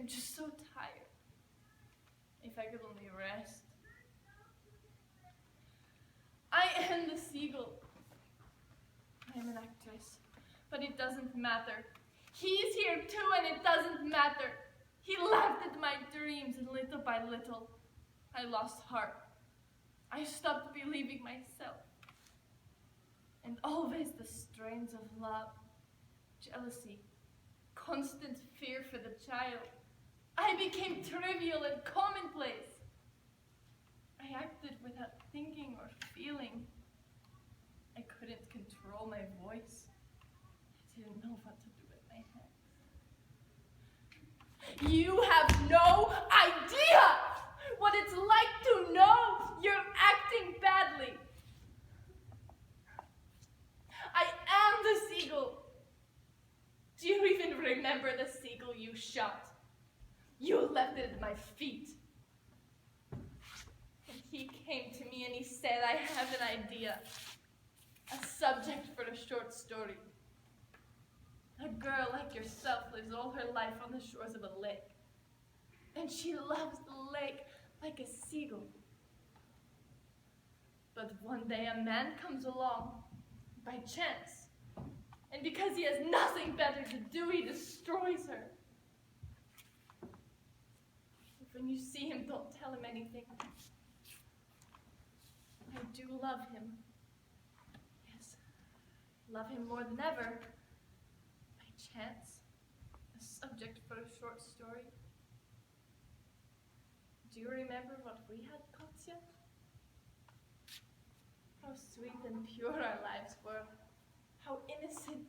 just so tired. If I could only rest. I am the Seagull. I am an actress, but it doesn't matter. He's here too, and it doesn't matter. He laughed at my dreams, and little by little, I lost heart. I stopped believing myself. And always the strains of love, jealousy, constant fear for the child. I became trivial and commonplace. I acted without thinking or feeling. I couldn't control my voice. I didn't know what to do with my hands. You have no idea what it's like to know you're acting badly. I am the Seagull. Do you even remember the seagull you shot? You left it at my feet. And he came to me and he said, I have an idea. A subject for a short story. A girl like yourself lives all her life on the shores of a lake. And she loves the lake like a seagull. But one day a man comes along by chance. And because he has nothing better to do, he destroys her. When you see him, don't tell him anything. I do love him. Yes, love him more than ever. By chance, a subject for a short story. Do you remember what we had, Katya? How sweet and pure our lives were. How innocent.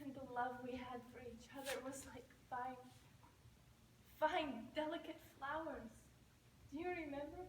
And the love we had for each other was like fine, delicate flowers. Do you remember?